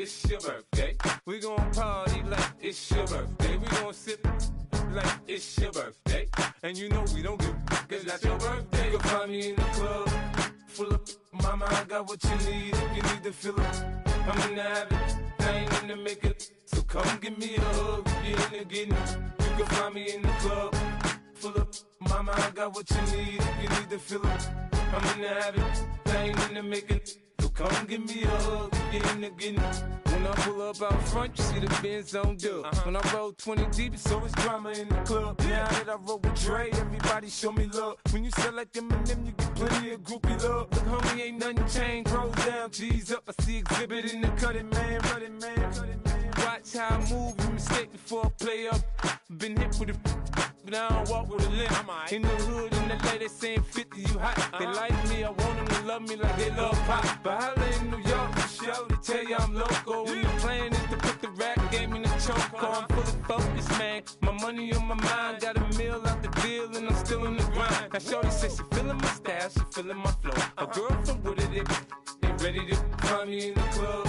it's your birthday. We gon' party like it's your birthday. We gon' sip like it's your birthday. And you know we don't give a cause that's your birthday. You can find me in the club, full up. Mama, I got what you need if you need to fill up. I'm in the habit, I ain't in the makeup. So come give me a hug if you're in the getting. You can find me in the club, full up. Mama, I got what you need if you need to fill up. I'm in the habit, I ain't in the makeup. So come give me a hug if you're in the getting. When I pull up out front, you see the Benz on dub. When I roll 20 deep, it's always drama in the club. Now that I roll with Dre, everybody show me love. When you sell like them and them, you get plenty of groupie love. Look, homie, ain't nothing changed. Rolls down, G's up. I see exhibit in the cutting, man. Running, man. Watch how I move, you mistake before I play up. Been hit with a but I don't walk with a limp. In the hood, in the lady saying 50, you hot. They like me, I want them to love me like they love pop. But holla in New York, for show, they tell you I'm local. When the plan is to put the rap game in the choke. I'm fully focused, man. My money on my mind, got a meal out the deal, and I'm still in the grind. Now shorty says she feeling my style, she feeling my flow. A girl from Wooded, they ready to find me in the club.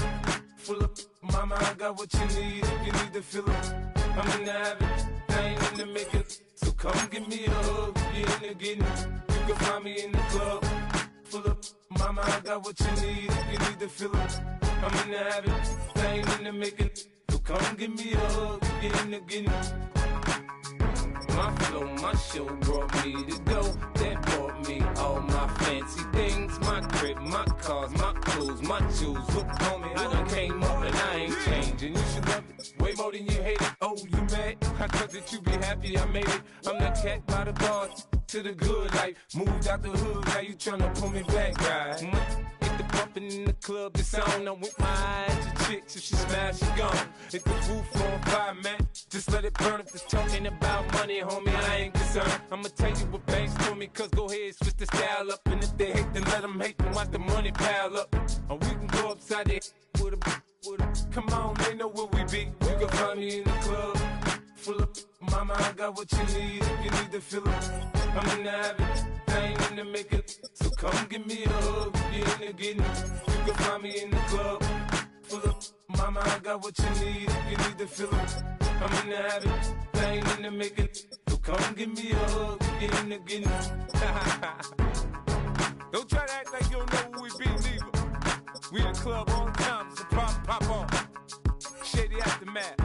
Full up, mama, I got what you need if you need to fill up. I'm in the habit, I ain't in the makeup. So come give me a hug if you're in the getting. You can find me in the club, full up. Mama, I got what you need if you need to fill up. I'm in the habit, I ain't in the making. So come give me a hug if you're in the getting. My flow, my show brought me to go. That brought me all my fancy things. My crib, my cars, my clothes, my jewels. Look, homie, I done came up and I ain't changing. You should love it way more than you hate it. Oh, you mad? I thought that you be happy I made it. I'm that cat by the bar to the good life. Moved out the hood, now you tryna pull me back, right? Hit the bumpin' in the club, the sound. I'm with my eyes to chicks. If she smash, she gone. Hit the roof on fire, man. Just let it burn. If it's talking about money, homie, I ain't concerned. I'ma tell you what banks told me, cause go ahead, switch the style up. And if they hate, then let them hate, then watch the money pile up. Or we can go upside there with a. Come on, they know where we be. You can find me in the club, full up. Mama, I got what you need if you need to fill up. I'm in the habit, I ain't in the makeup. So come give me a hug if you're in the getting. You can find me in the club, full up. Mama, I got what you need if you need to fill up. I'm in the habit, I ain't in the making. So come give me a hug if you're in the getting. Don't try to act like you don't know who we be, neither. We in the club all the time, so pop on. Shady Aftermath.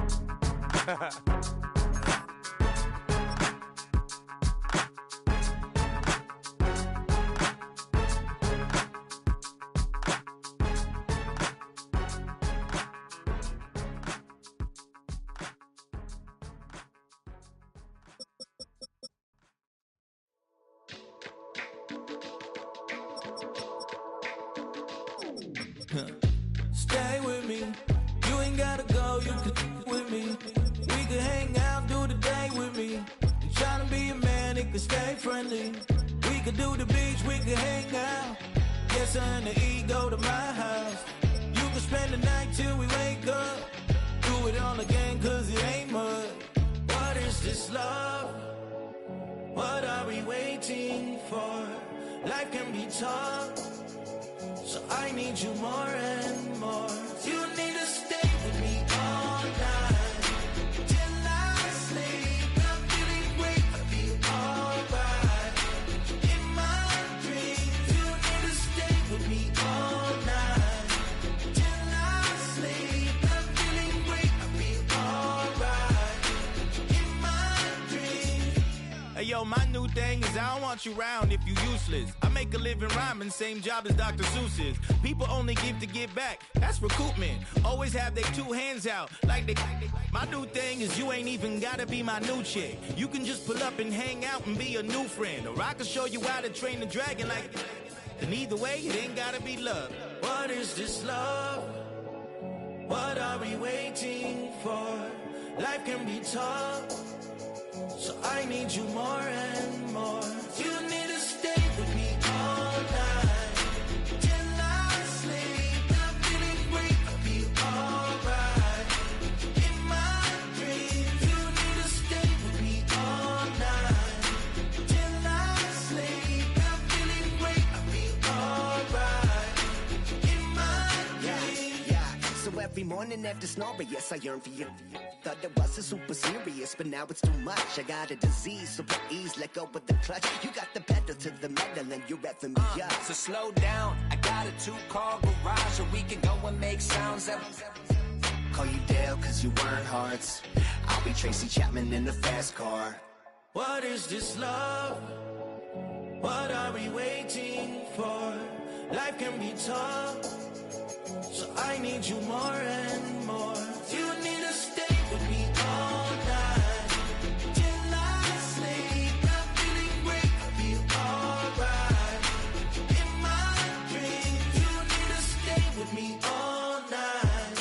Stay with me, you ain't gotta go, you can with me. We can hang out, do the day with me. I'm trying to be a man, it can stay friendly. We could do the beach, we can hang out. Yes, and the E go to my house. You can spend the night till we wake up. Do it all again, cause it ain't mud. What is this love? What are we waiting for? Life can be tough, so I need you more and more. You need to stay with me all night till I sleep. I'm feeling great, I'll be alright. In my dreams, you need to stay with me all night till I sleep. I'm feeling great, I'll be alright. In my dreams. Hey yo, my new thing is I don't want you around if you useless. I make a living rhyming, same job as Dr. Seuss's. People only give to give back, that's recoupment. Always have their two hands out, like they. My new thing is you ain't even gotta be my new chick. You can just pull up and hang out and be a new friend. Or I can show you how to train the dragon like. And either way, it ain't gotta be love. What is this love? What are we waiting for? Life can be tough, so I need you more and more. You need to stay with me all night till I sleep. I'm feeling great, I'll be alright. In my dreams, you need to stay with me all night till I sleep. I'm feeling great, I'll be alright. In my dreams. So every morning morning after snoring, yes, I yearn for you. Thought it wasn't super serious, but now it's too much. I got a disease, so please let go of the clutch. You got the pedal to the metal and you're revving me up. So slow down, I got a 2-car garage, or we can go and make sounds. Call you Dale, cause you weren't hearts. I'll be Tracy Chapman in the fast car. What is this love? What are we waiting for? Life can be tough, so I need you more and more. You need to stay with me all night till I sleep. I'm feeling great, I feel alright. In my dreams, you need to stay with me all night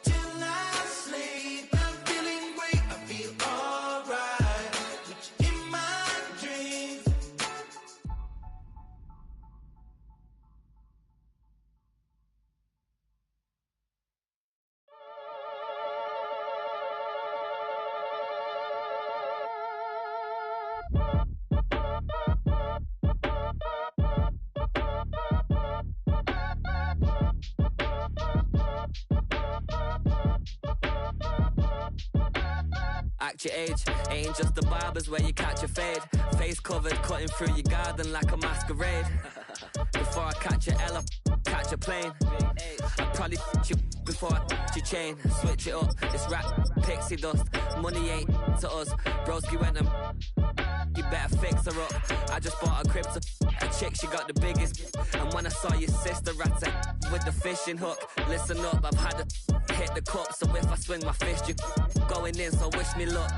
till I sleep. I'm feeling great, I feel alright. In my dreams. Act your age, ain't just the barbers where you catch a fade. Face covered, cutting through your garden like a masquerade. Before I catch a L, I catch a plane. I probably you before I your chain. Switch it up, it's rap, pixie dust. Money ain't to us. Broski went and you better fix her up. I just bought a crib to a chick, she got the biggest. And when I saw your sister rat with the fishing hook, listen up, I've had to hit the cup. So if I swing my fist, you going in, so wish me luck.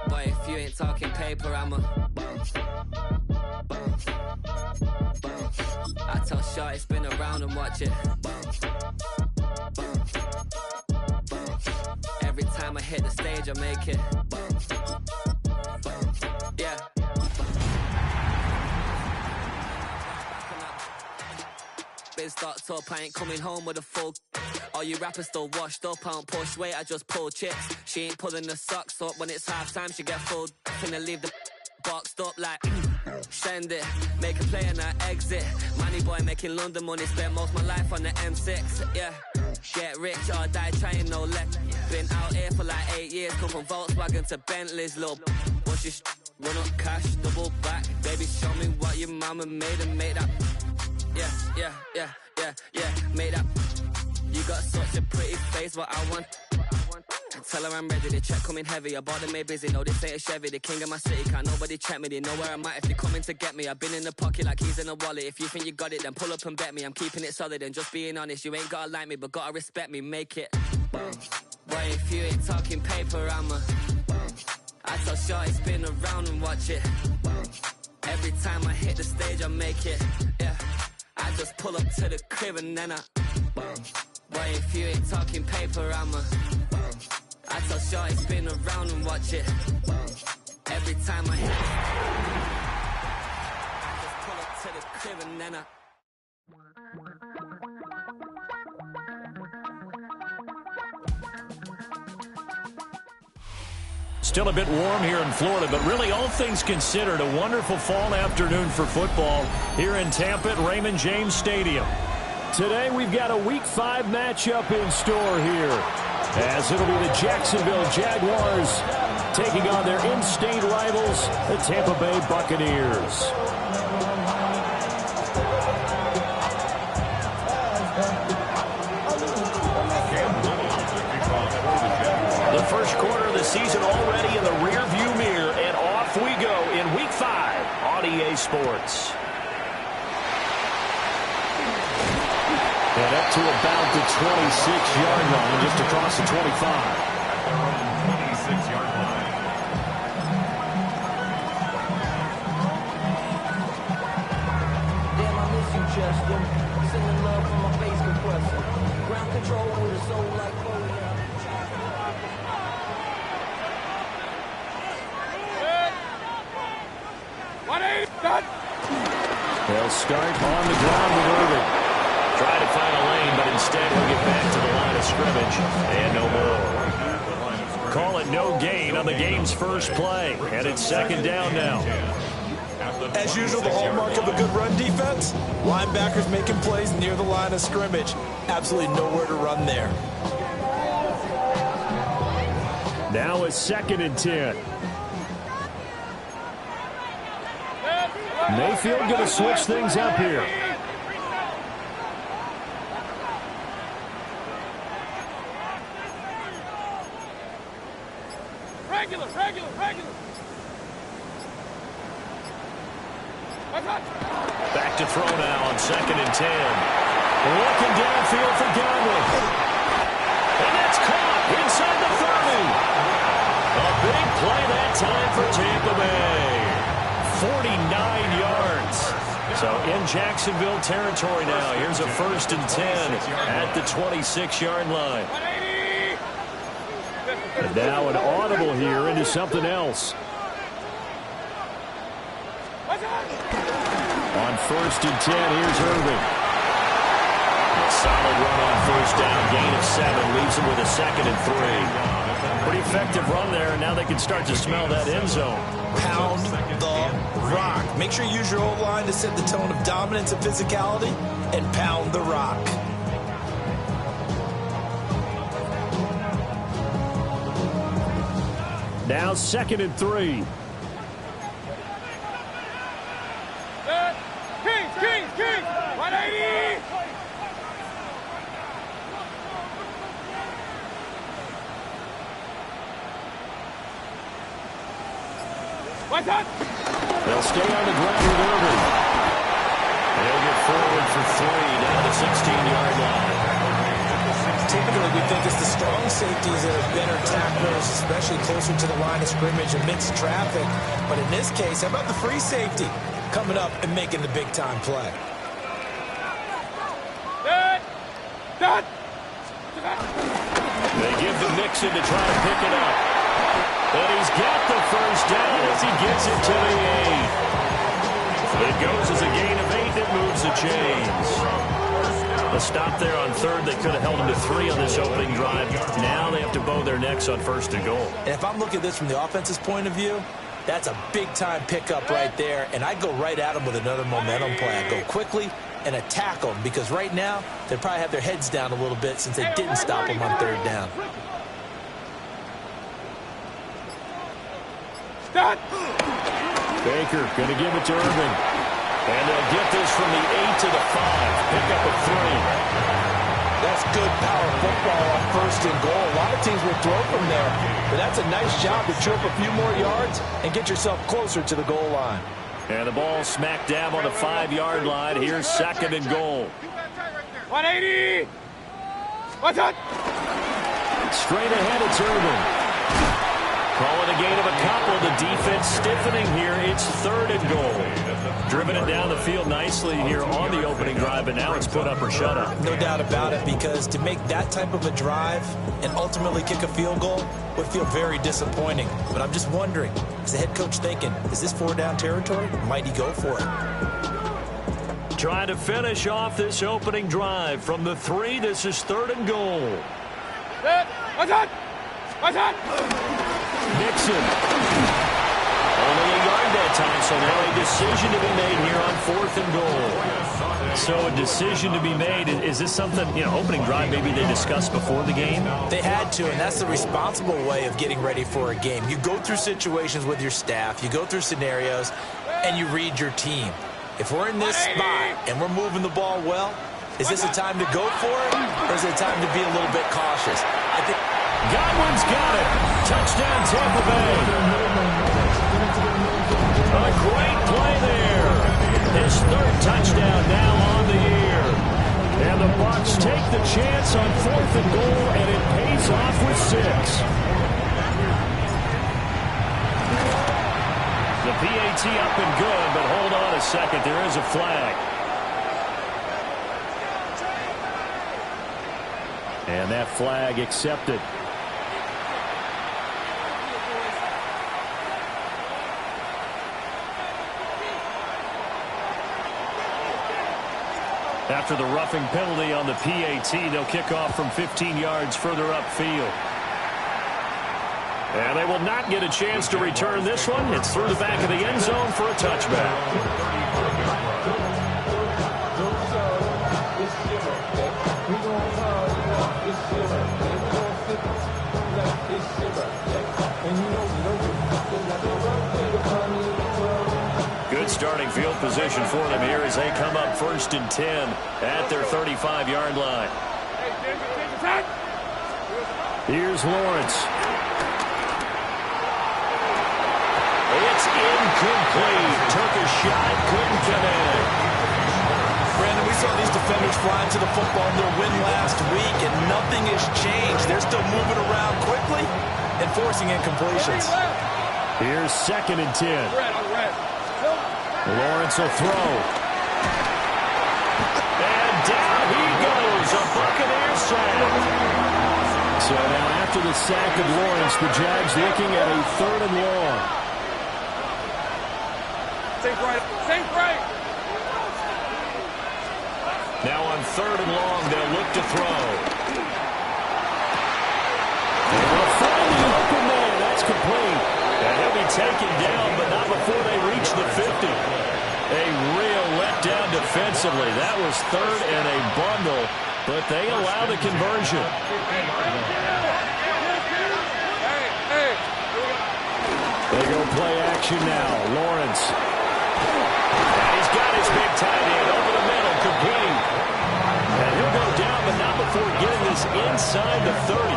Boy, if you ain't talking paper, I'm a I tell Shorty spin around and watch it. Every time I hit the stage, I make it. Yeah. Been stocked up, I ain't coming home with a full. All you rappers still washed up, I don't push weight, I just pull chips. She ain't pulling the socks up when it's halftime, she get full. Finna leave the boxed up like send it, make a play and I exit. Money boy making London money, spent most of my life on the M6. Yeah, get rich or die trying, no let. Been out here for like 8 years, come from Volkswagen to Bentley's, little what's your run up cash, double back. Baby, show me what your mama made and make that. Yeah, made that. You got such a pretty face, what I want. Tell her I'm ready, the check coming heavy. I bought them made busy, no this ain't a Chevy. The king of my city, can't nobody check me. They know where I'm at if they coming to get me. I've been in the pocket like keys in a wallet. If you think you got it, then pull up and bet me. I'm keeping it solid and just being honest. You ain't gotta like me, but gotta respect me, make it. Boy, if you ain't talking paper, I'm a I tell Shorty spin around and watch it. Every time I hit the stage, I make it. Yeah, I just pull up to the crib and then I boy, if you ain't talking paper, I'm a I tell Shorty spin around and watch it. Every time I hit I just pull up to the crib and then I Still a bit warm here in Florida, but really all things considered, a wonderful fall afternoon for football here in Tampa at Raymond James Stadium. Today we've got a Week 5 matchup in store here, as it'll be the Jacksonville Jaguars taking on their in-state rivals, the Tampa Bay Buccaneers. The first quarter of the season already in the rear-view mirror, and off we go in Week 5 on EA Sports. And up to about the 26-yard line, just across the 25. 26-yard line. Damn, I miss you, Chester. Sending love from my face compressor. Ground control with a soul like Potw. They'll start on the ground with Irving. Try to find a lane, but instead he'll get back to the line of scrimmage. And no more. call it no gain on the game's first play. And it's second down now. As usual, the hallmark of a good run defense, linebackers making plays near the line of scrimmage. Absolutely nowhere to run there. Now it's 2nd and 10. Mayfield going to switch things up here. Regular. Back to throw now on 2nd and 10. Looking downfield for Godwin. And that's caught inside the 30. A big play that time for Tampa Bay. 49 yards. So in Jacksonville territory now. Here's a 1st and 10 at the 26-yard line. And now an audible here into something else. On 1st and 10, here's Irving. A solid run on 1st down, gain of 7, leaves him with a 2nd and 3. Pretty effective run there, and now they can start to smell that end zone. Pound the rock. Make sure you use your O-line to set the tone of dominance and physicality, and pound the rock. Now 2nd and 3. Kings, 180! What's up? They'll stay on the ground with Irving. They'll get forward for 3 down the 16-yard line. Typically, we think it's the strong safeties that are better tacklers, especially closer to the line of scrimmage amidst traffic. But in this case, how about the free safety coming up and making the big-time play? They give to Mixon to try and pick it up. And he's got the 1st down as he gets it to the 8. It goes as a gain of 8 that moves the chains. A stop there on 3rd. They could have held him to 3 on this opening drive. Now they have to bow their necks on 1st and goal. And if I'm looking at this from the offense's point of view, that's a big-time pickup right there. And I go right at them with another momentum play. I go quickly and attack them because right now they probably have their heads down a little bit since they didn't stop them on 3rd down. Baker going to give it to Irving. And they'll get this from the 8 to the 5. Pick up a 3. That's good power football on 1st and goal. A lot of teams will throw from there. But that's a nice job to trip a few more yards and get yourself closer to the goal line. And the ball smack dab on the 5-yard line. Here's 2nd and goal. 180! What's up? Straight ahead, it's Irving. Calling a gain of a couple. The defense stiffening here. It's 3rd and goal. Driven it down the field nicely here on the opening drive, but now it's put up or shut up. No doubt about it, because to make that type of a drive and ultimately kick a field goal would feel very disappointing. But I'm just wondering, is the head coach thinking, is this 4-down territory? Might he go for it? Trying to finish off this opening drive from the 3. This is 3rd and goal. What's up? Nixon. Only a yard that time, so now a decision to be made here on 4th and goal. So a decision to be made. Is this something, opening drive maybe they discussed before the game? They had to, and that's the responsible way of getting ready for a game. You go through situations with your staff, you go through scenarios, and you read your team. If we're in this spot and we're moving the ball well, is this a time to go for it, or is it a time to be a little bit cautious? I think Godwin's got it. Touchdown, Tampa Bay. A great play there. His 3rd touchdown now on the year. And the Bucs take the chance on 4th and goal, and it pays off with 6. The PAT up and good, but hold on a second. There is a flag. And that flag accepted. After the roughing penalty on the PAT, they'll kick off from 15 yards further upfield. And they will not get a chance to return this one. It's through the back of the end zone for a touchback. Good starting field position for them here as they come up 1st and 10 at their 35-yard line. Here's Lawrence. It's incomplete. Took a shot, couldn't connect. Brandon, we saw these defenders flying to the football in their win last week, and nothing has changed. They're still moving around quickly and forcing incompletions. Here's 2nd and 10. Lawrence will throw. And down he goes. A Buccaneer sack. So now after the sack of Lawrence, the Jags looking at a 3rd and long. Think right. Now on 3rd and long, they'll look to throw. And they'll find the open man. That's complete. And he'll be taken down, but not before they reach the 50. A real letdown defensively. That was 3rd and a bundle, but they allow the conversion. They go play action now. Lawrence. And he's got his big tight end over the middle, complete. And he'll go down, but not before getting this inside the 30.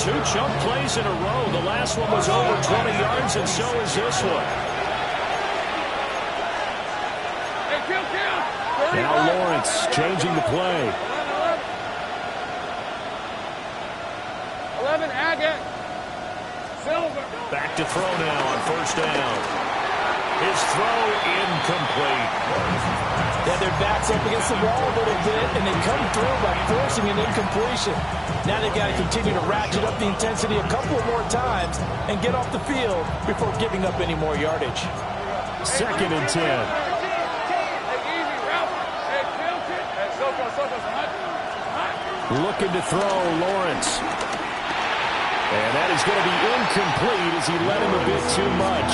2 chunk plays in a row. The last one was over 20 yards, and so is this one. Now Lawrence changing the play. 11, Agate. Silver. Back to throw now on 1st down. His throw incomplete. Yeah, their back's up against the wall a little bit, and they come through by forcing an incompletion. Now they've got to continue to ratchet up the intensity a couple more times and get off the field before giving up any more yardage. 2nd and 10. Looking to throw, Lawrence. And that is going to be incomplete as he led him a bit too much.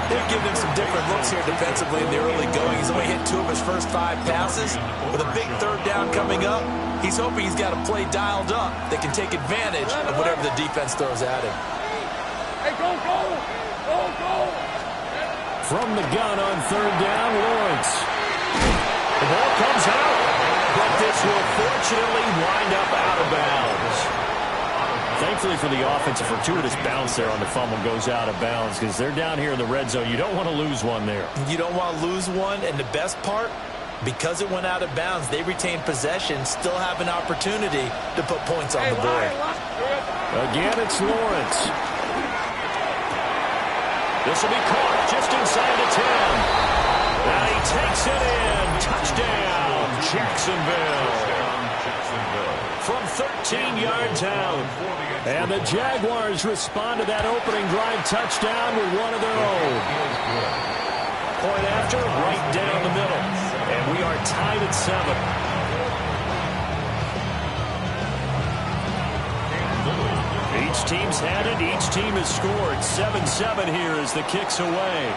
They've given him some different looks here defensively in the early going. He's only hit 2 of his first 5 passes. With a big 3rd down coming up, he's hoping he's got a play dialed up that can take advantage of whatever the defense throws at him. Hey, go! From the gun on 3rd down, Lawrence. The ball comes out, but this will fortunately wind up out of bounds. Thankfully for the offense, a fortuitous bounce there on the fumble goes out of bounds because they're down here in the red zone. You don't want to lose one there. You don't want to lose one, and the best part, because it went out of bounds, they retain possession, still have an opportunity to put points on the board. Again, it's Lawrence. This will be caught just inside the 10. And he takes it in. Touchdown, Jacksonville. From 13 yards out. And the Jaguars respond to that opening drive touchdown with one of their own. Point after, right down the middle. And we are tied at 7. Each team's had it. Each team has scored. 7-7 here as the kick's away.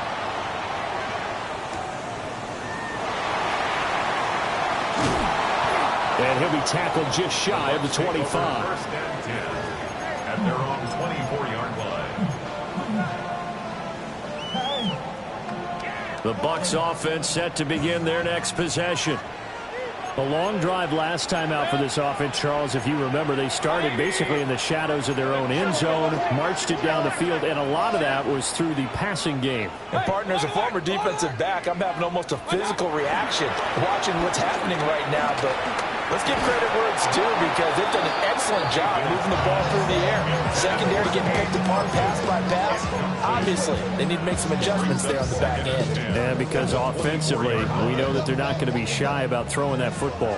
And he'll be tackled just shy of the 25. 1st and 10 at their own 24-yard line. The Bucs offense set to begin their next possession. A long drive last time out for this offense, Charles. If you remember, they started basically in the shadows of their own end zone, marched it down the field, and a lot of that was through the passing game. And partner, as a former defensive back, I'm having almost a physical reaction watching what's happening right now. But let's give credit where it's due because they've done an excellent job moving the ball through the air. Secondary getting picked apart pass by pass. Obviously, they need to make some adjustments there on the back end. And because offensively, we know that they're not going to be shy about throwing that football.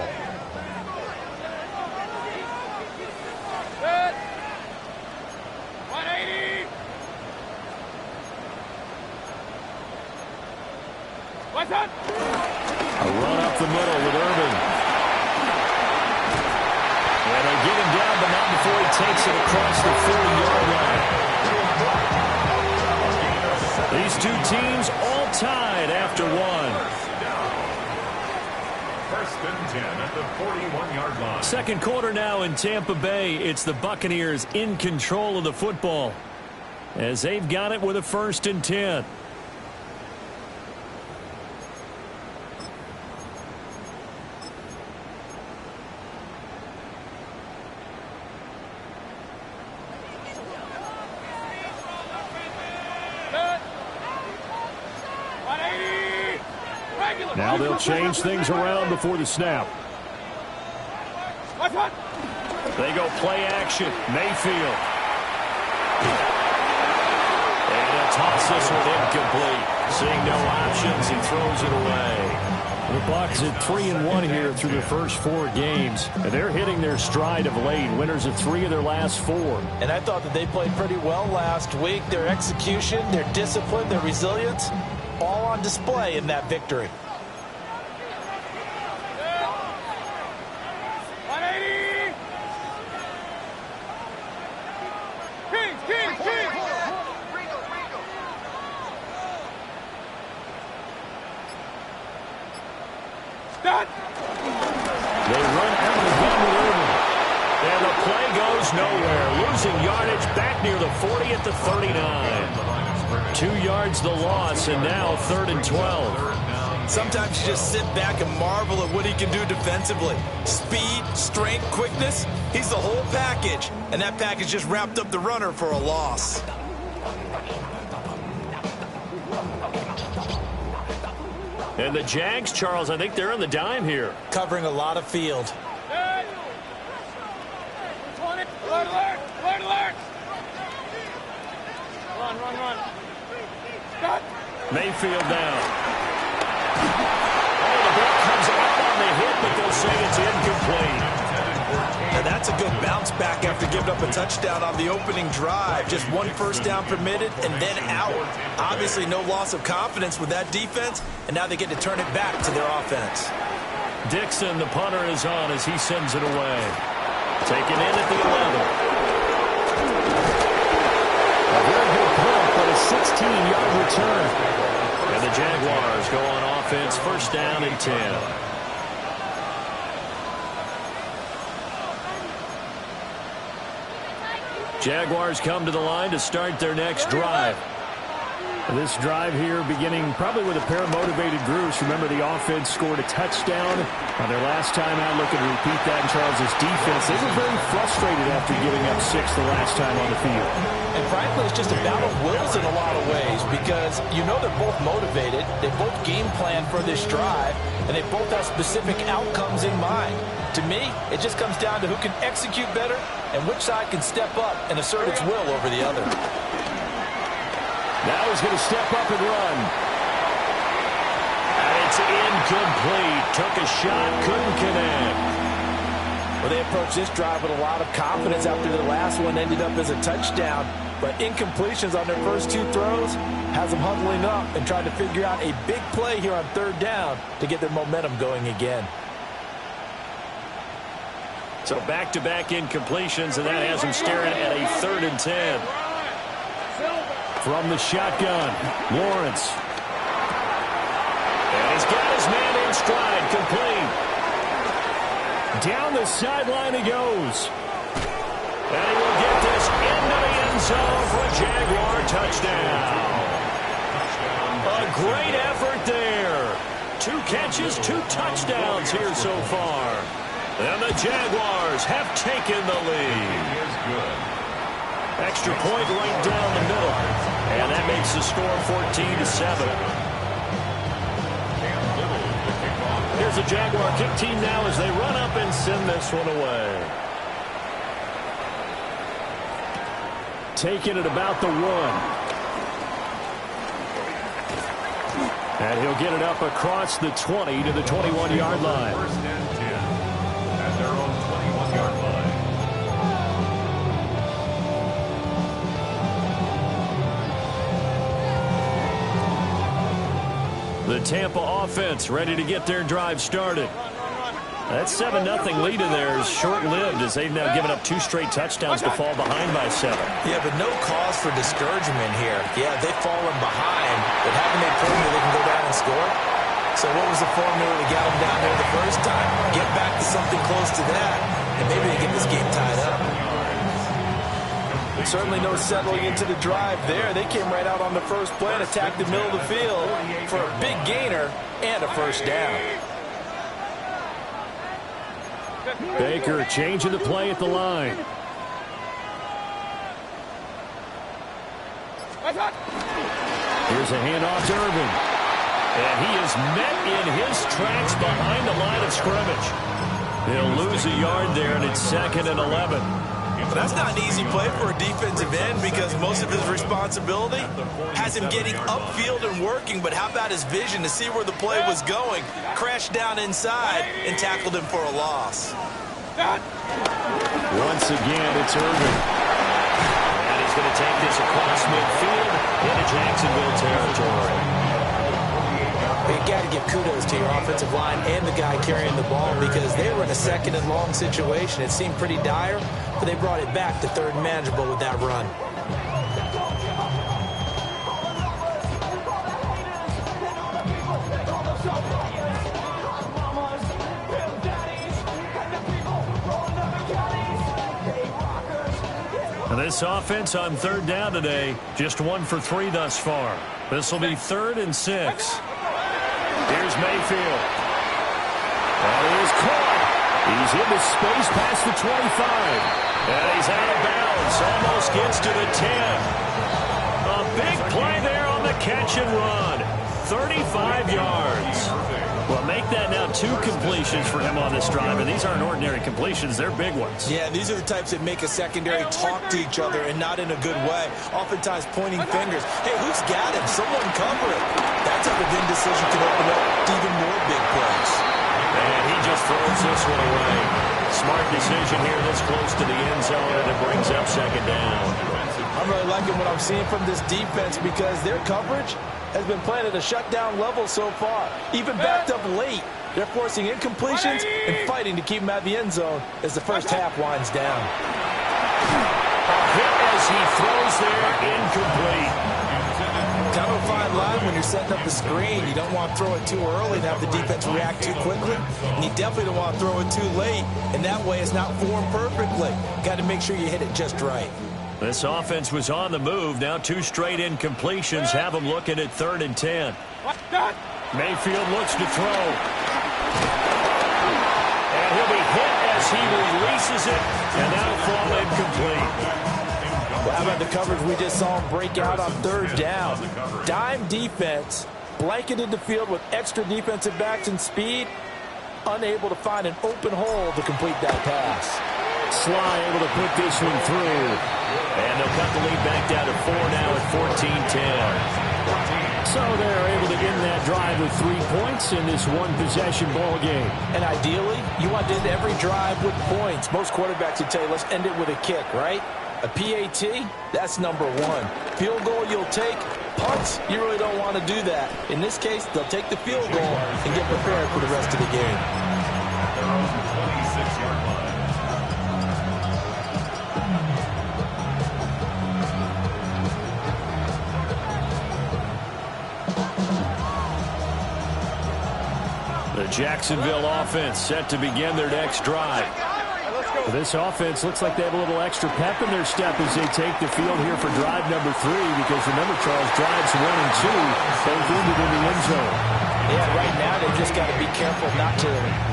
A run up the middle with Irvin. And they get him down, but not before he takes it across the 40-yard line. These two teams all tied after one. First and 10 at the 41-yard line. Second quarter now in Tampa Bay. It's the Buccaneers in control of the football as they've got it with a 1st and 10. Now they'll change things around before the snap. They go play action. Mayfield. And a toss this one incomplete. Seeing no options, he throws it away. The Bucs at 3-1 here through their first 4 games. And they're hitting their stride of late. Winners of 3 of their last 4. And I thought that they played pretty well last week. Their execution, their discipline, their resilience, all on display in that victory. They run out of the gun with Irvin. And the play goes nowhere. Losing yardage back near the 40 at the 39. 2 yards the loss, and now 3rd and 12. Sometimes you just sit back and marvel at what he can do defensively. Speed, strength, quickness. He's the whole package. And that package just wrapped up the runner for a loss. And the Jags, Charles, I think they're on the dime here. Covering a lot of field. Mayfield down. Oh, the ball comes out on the hit, but they'll say it's incomplete. Now that's a good bounce back after giving up a touchdown on the opening drive. Just 1 first down permitted and then out. Obviously no loss of confidence with that defense, and now they get to turn it back to their offense. Dixon, the punter, is on as he sends it away. Taken in at the 11. A very good punt, but a 16-yard return. And the Jaguars go on offense, 1st down and 10. Jaguars come to the line to start their next drive. This drive here beginning probably with a pair of motivated groups. Remember, the offense scored a touchdown on their last time out. Looking to repeat that in Charles's defense. They were very frustrated after giving up 6 the last time on the field. And frankly, it's just a battle of wills in a lot of ways because you know they're both motivated. They both game plan for this drive, and they both have specific outcomes in mind. To me, it just comes down to who can execute better and which side can step up and assert its will over the other. Now he's going to step up and run. And it's incomplete. Took a shot, couldn't connect. Well, they approached this drive with a lot of confidence after their last one ended up as a touchdown. But incompletions on their first 2 throws has them huddling up and trying to figure out a big play here on 3rd down to get their momentum going again. So back-to-back incompletions, and that has them staring at a 3rd and 10. From the shotgun, Lawrence. And he's got his man in stride, complete. Down the sideline he goes. And he will get this into the end zone for a Jaguar touchdown. A great effort there. 2 catches, 2 touchdowns here so far. And the Jaguars have taken the lead. Extra point right down the middle. And that makes the score 14-7. Here's the Jaguar kick team now as they run up and send this one away. Taking it about the 1. And he'll get it up across the 20 to the 21-yard line. First and 10 at their own 21-yard line. The Tampa offense ready to get their drive started. That 7-0 lead in there is short-lived as they've now given up 2 straight touchdowns to fall behind by 7. Yeah, but no cause for discouragement here. Yeah, they've fallen behind, but haven't they proven that they can go down and score? So what was the formula that got them down there the first time? Get back to something close to that, and maybe they get this game tied up. Certainly no settling into the drive there. They came right out on the first play and attacked the middle of the field for a big gainer and a first down. Baker changing the play at the line. Here's a handoff to Irvin. And he is met in his tracks behind the line of scrimmage. He'll lose a yard there, and it's 2nd and 11. But that's not an easy play for a defensive end because most of his responsibility has him getting upfield and working. But how about his vision to see where the play was going, crashed down inside, and tackled him for a loss. Once again, it's Irvin. And he's going to take this across midfield into Jacksonville territory. You got to give kudos to your offensive line and the guy carrying the ball because they were in a 2nd and long situation. It seemed pretty dire, but they brought it back to 3rd and manageable with that run. This offense on 3rd down today, just 1 for 3 thus far. This will be 3rd and 6. Here's Mayfield. That is caught. He's into space past the 25. And he's out of bounds. Almost gets to the 10. A big play there on the catch and run. 35 yards. Well, make that now 2 completions for him on this drive, and these aren't ordinary completions. They're big ones. Yeah, these are the types that make a secondary talk to each other and not in a good way. Oftentimes pointing fingers. Hey, who's got him? Someone cover it. That type of indecision can open up even more big plays. And he just throws this one away. Smart decision here this close to the end zone, and it brings up 2nd down. I'm really liking what I'm seeing from this defense because their coverage has been playing at a shutdown level so far. Even backed up late, they're forcing incompletions and fighting to keep them at the end zone as the first half winds down. A hit as he throws there, incomplete. Kind of a fine line when you're setting up the screen. You don't want to throw it too early and have the defense react too quickly. And you definitely don't want to throw it too late, and that way it's not formed perfectly. Got to make sure you hit it just right. This offense was on the move. Now 2 straight incompletions have them looking at 3rd and 10. Mayfield looks to throw. And he'll be hit as he releases it, and that'll fall incomplete. Well, how about the coverage we just saw him break out on 3rd down? Dime defense, blanketed the field with extra defensive backs and speed, unable to find an open hole to complete that pass. Sly able to put this one through. And they'll cut the lead back down to 4 now at 14-10. So they're able to end that drive with 3 points in this 1-possession ball game. And ideally, you want to end every drive with points. Most quarterbacks would tell you, let's end it with a kick, right? A PAT, that's number 1. Field goal you'll take. Punts, you really don't want to do that. In this case, they'll take the field goal and get prepared for the rest of the game. They're on the 26-yard line. The Jacksonville offense set to begin their next drive. This offense looks like they have a little extra pep in their step as they take the field here for drive number 3 because remember, Charles, drives 1 and 2 both ended in the end zone. Yeah, right now they've just got to be careful not to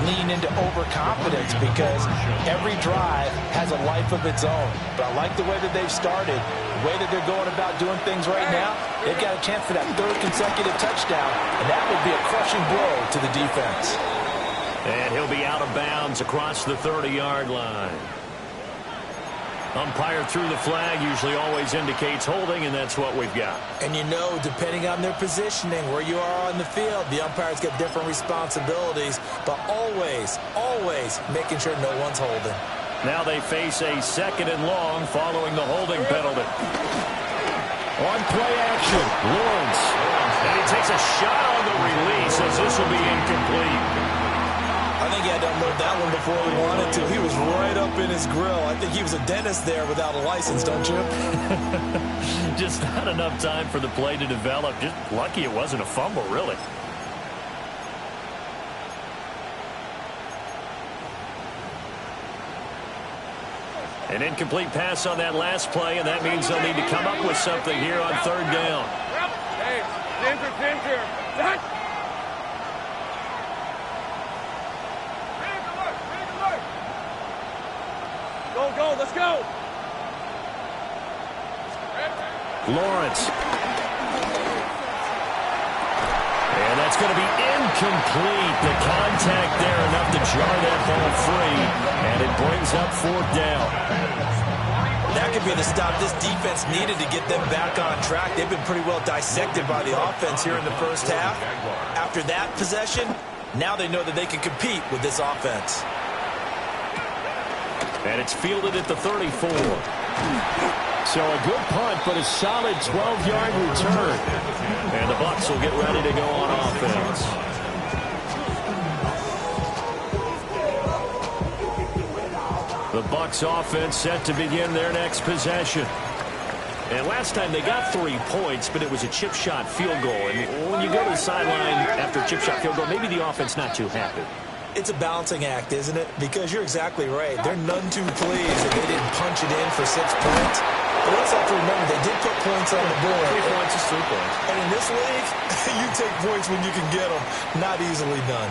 lean into overconfidence because every drive has a life of its own. But I like the way that they've started, the way that they're going about doing things right now. They've got a chance for that 3rd consecutive touchdown, and that would be a crushing blow to the defense. And he'll be out of bounds across the 30-yard line. Umpire threw the flag, usually always indicates holding, and that's what we've got. And you know, depending on their positioning, where you are on the field, the umpires get different responsibilities, but always, always making sure no one's holding. Now they face a 2nd and long following the holding penalty. On play action, Lawrence. And he takes a shot on the release as this will be incomplete. I think he had to unload that one before he wanted to. He was right up in his grill. I think he was a dentist there without a license, don't you? Just not enough time for the play to develop. Just lucky it wasn't a fumble, really. An incomplete pass on that last play, and that means they'll need to come up with something here on third down. Hey, ginger. Go, let's go. Lawrence. And that's going to be incomplete. The contact there enough to jar that ball free, and it brings up fourth down. That could be the stop this defense needed to get them back on track. They've been pretty well dissected by the offense here in the first half. After that possession, now they know that they can compete with this offense. And it's fielded at the 34. So a good punt, but a solid 12-yard return. And the Bucs will get ready to go on offense. The Bucs offense set to begin their next possession. And last time they got 3 points, but it was a chip shot field goal. And when you go to the sideline after a chip shot field goal, maybe the offense not too happy. It's a balancing act, isn't it? Because you're exactly right. They're none too pleased that they didn't punch it in for 6 points. But also have to remember, they did put points on the board. 3 points is 3 points. And in this league, you take points when you can get them. Not easily done.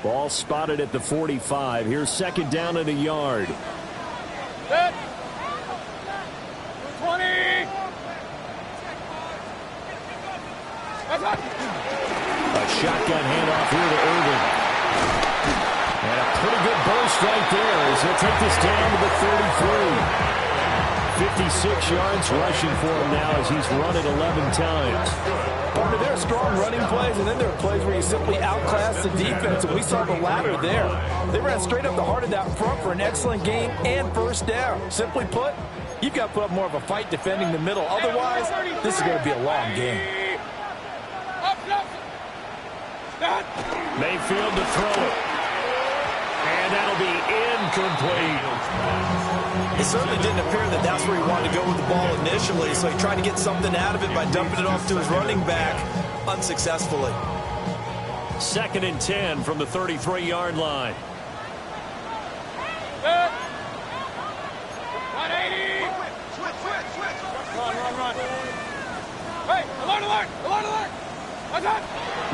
Ball spotted at the 45. Here's second down and a yard. Set. 20. A shotgun handoff here to Irvin. And a pretty good burst right there as he'll take this down to the 33. 56 yards rushing for him now as he's run it 11 times. Partner, there are strong running plays, and then there are plays where you simply outclass the defense, and we saw the latter there. They ran straight up the heart of that front for an excellent game and first down. Simply put, you've got to put up more of a fight defending the middle. Otherwise, this is going to be a long game. Mayfield to throw it. And that'll be incomplete. It certainly didn't appear that that's where he wanted to go with the ball initially, so he tried to get something out of it by dumping it off to his running back unsuccessfully. 2nd and 10 from the 33-yard line. 180. Run. Hey, alert.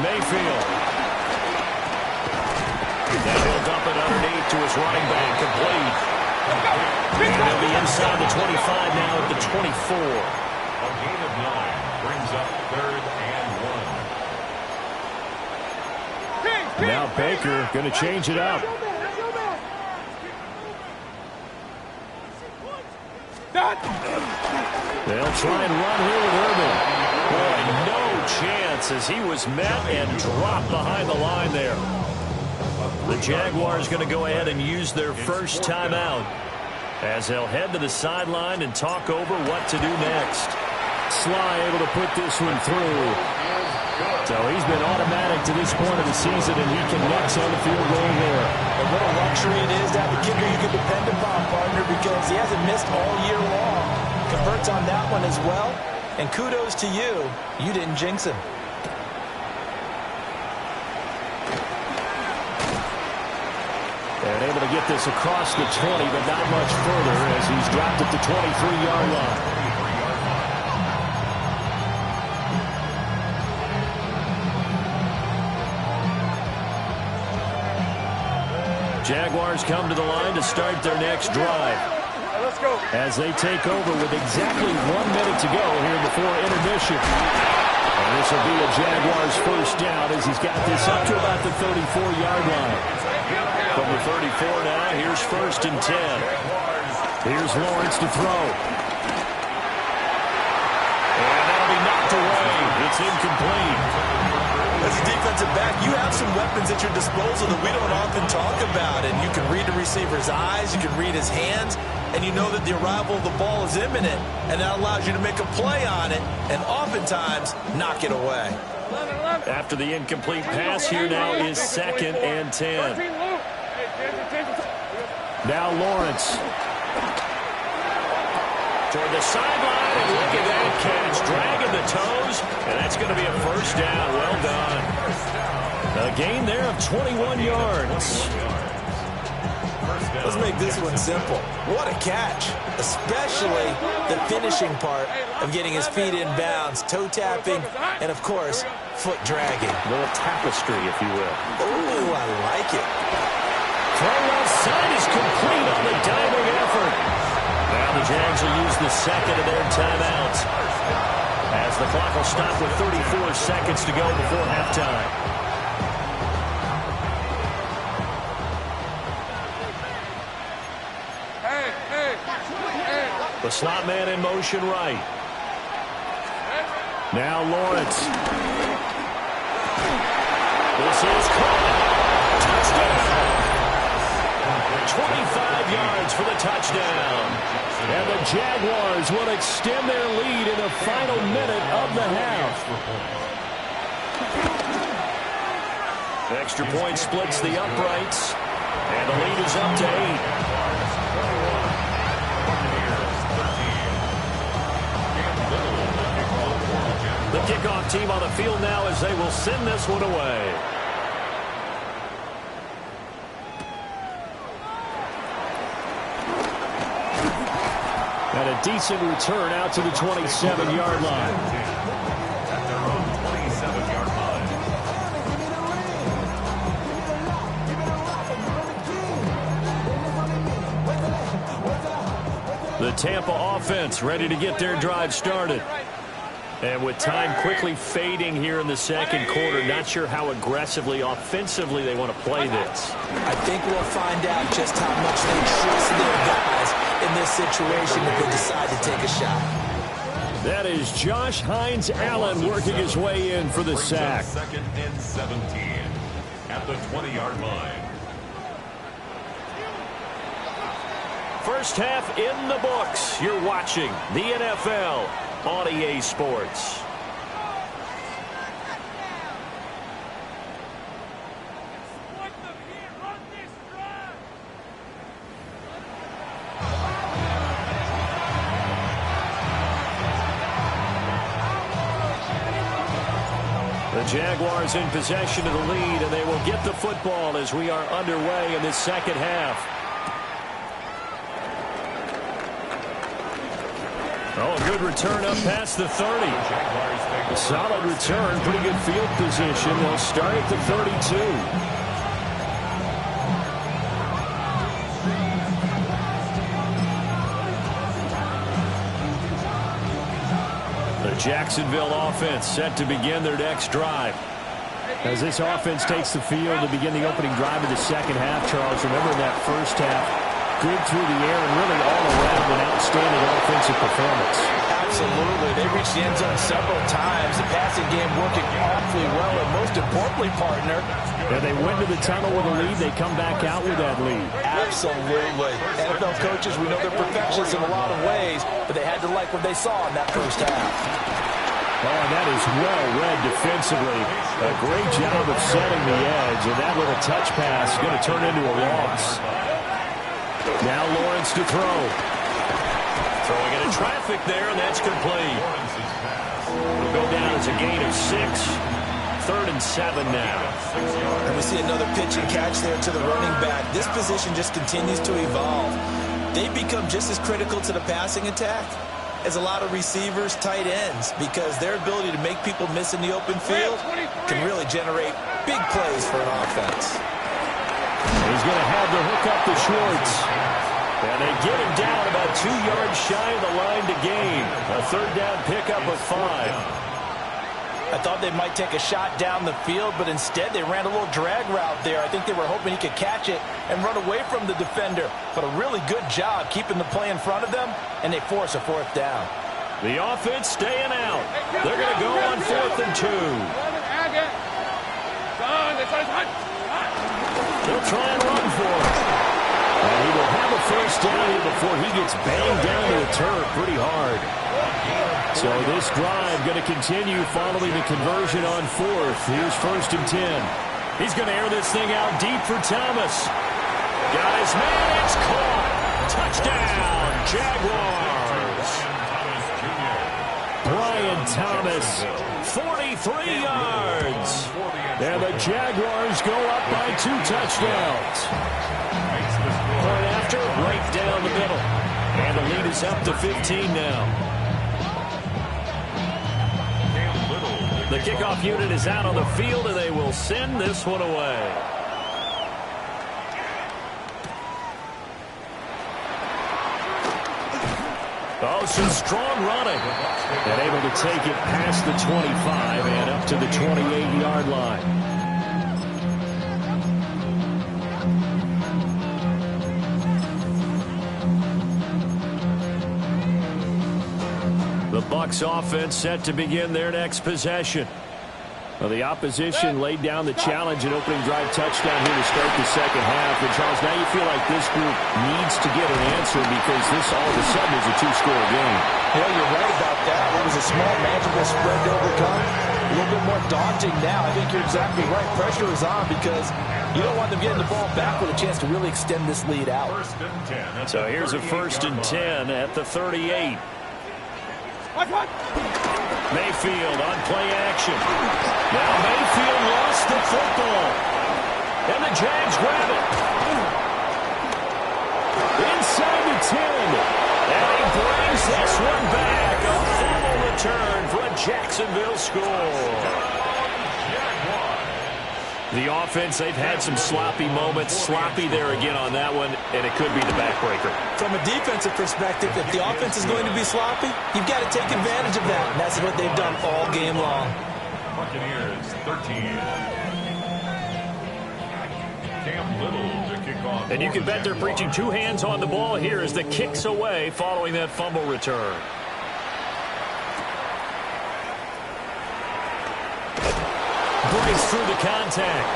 Mayfield. Then he'll dump it underneath to his running back, complete. And he'll be inside the 25 now at the 24. A gain of 9 brings up 3rd and 1. Now Baker going to change it up. They'll try and run here with Irvin. Boy, no chance as he was met and dropped behind the line there. The Jaguars going to go ahead and use their first timeout as they'll head to the sideline and talk over what to do next. Sly able to put this one through. So he's been automatic to this point of the season, and he connects on the field goal here. And what a luxury it is to have a kicker you can depend upon, partner, because he hasn't missed all year long. Converts on that one as well. And kudos to you. You didn't jinx him. And able to get this across the 20, but not much further as he's dropped at the 23-yard line. Jaguars come to the line to start their next drive. Let's go. As they take over with exactly 1 minute to go here before intermission. And this will be a Jaguars first down as he's got this up to about the 34-yard line. From the 34 now, here's 1st and 10. Here's Lawrence to throw. And that'll be knocked away. It's incomplete. As a defensive back, you have some weapons at your disposal that we don't often talk about, and you can read the receiver's eyes, you can read his hands, and you know that the arrival of the ball is imminent, and that allows you to make a play on it and oftentimes knock it away. After the incomplete pass, here now is 2nd and 10. Now Lawrence. Toward the sideline, and look at that catch. Dragging the toes, and that's going to be a first down. Well done. A gain there of 21 yards. Let's make this one simple. What a catch, especially the finishing part of getting his feet in bounds, toe tapping, and of course, foot dragging. A little tapestry, if you will. Ooh, I like it. Throw left side is complete on the diving effort. Now the Jags will use the second of their timeouts, as the clock will stop with 34 seconds to go before halftime. The slot man in motion right. Now Lawrence. This is caught. Touchdown. 25 yards for the touchdown. And the Jaguars will extend their lead in the final minute of the half. Extra point splits the uprights. And the lead is up to 8. The kickoff team on the field now as they will send this one away. And a decent return out to the 27-yard line. At their own 27-yard line. The Tampa offense ready to get their drive started. And with time quickly fading here in the second quarter, not sure how aggressively, offensively they want to play this. I think we'll find out just how much they trust their guys in this situation if they decide to take a shot. That is Josh Hines-Allen working his way in for the sack. 2nd and 17 at the 20-yard line. First half in the books. You're watching the NFL on EA Sports. The Jaguars in possession of the lead, and they will get the football as we are underway in this second half. Oh, a good return up past the 30. A solid return, pretty good field position. They'll start at the 32. The Jacksonville offense set to begin their next drive. As this offense takes the field to begin the opening drive of the second half, Charles, remember in that first half, good through the air and really all around an outstanding offensive performance. Absolutely. They reached the end zone several times. The passing game working awfully well, and most importantly, partner, and they went to the tunnel with a lead. They come back out with that lead. Absolutely. NFL coaches, we know they're perfectionists in a lot of ways, but they had to like what they saw in that first half. Oh, and that is well read defensively. A great job of setting the edge, and that little touch pass is going to turn into a loss. Now Lawrence to throw. Throwing into traffic there, and that's complete. It'll go down as a gain of 6. 3rd and 7 now. And we see another pitch and catch there to the running back. This position just continues to evolve. They become just as critical to the passing attack as a lot of receivers, tight ends, because their ability to make people miss in the open field can really generate big plays for an offense. He's going to have the hook up to Schwartz. And they get him down about 2 yards shy of the line to gain. A 3rd down pickup of 5. I thought they might take a shot down the field, but instead they ran a little drag route there. I think they were hoping he could catch it and run away from the defender. But a really good job keeping the play in front of them, and they force a 4th down. The offense staying out. They're going to go on 4th and 2. They'll try and run for it. And he will have a first down here before he gets banged down to the turf pretty hard. So this drive going to continue following the conversion on fourth. Here's 1st and 10. He's going to air this thing out deep for Thomas. Got his man. It's caught. Touchdown, Jaguars. Brian Thomas, 43 yards. And the Jaguars go up by 2 touchdowns. Point after, right down the middle. And the lead is up to 15 now. The kickoff unit is out on the field, and they will send this one away. Oh, some strong running. And able to take it past the 25 and up to the 28-yard line. The Bucs offense set to begin their next possession. Well, the opposition laid down the challenge and opening drive touchdown here to start the second half. And, Charles, now you feel like this group needs to get an answer because this all of a sudden is a 2-score game. Yeah, you're right about that. It was a small, manageable spread to overcome. A little bit more daunting now. I think you're exactly right. Pressure is on because you don't want them getting the ball back with a chance to really extend this lead out. So here's a 1st and 10 at the 38. Mayfield on play action. Now Mayfield lost the football. And the Jags grab it. Inside the 10. And he brings this one back. A fumble return for a Jacksonville score. The offense, they've had some sloppy moments. Sloppy there again on that one, and it could be the backbreaker. From a defensive perspective, if the offense is going to be sloppy, you've got to take advantage of that. And that's what they've done all game long. Buccaneers 13. Cam Little to kick off. And you can bet they're preaching 2 hands on the ball here as the kick's away following that fumble return. Breaks through the contact.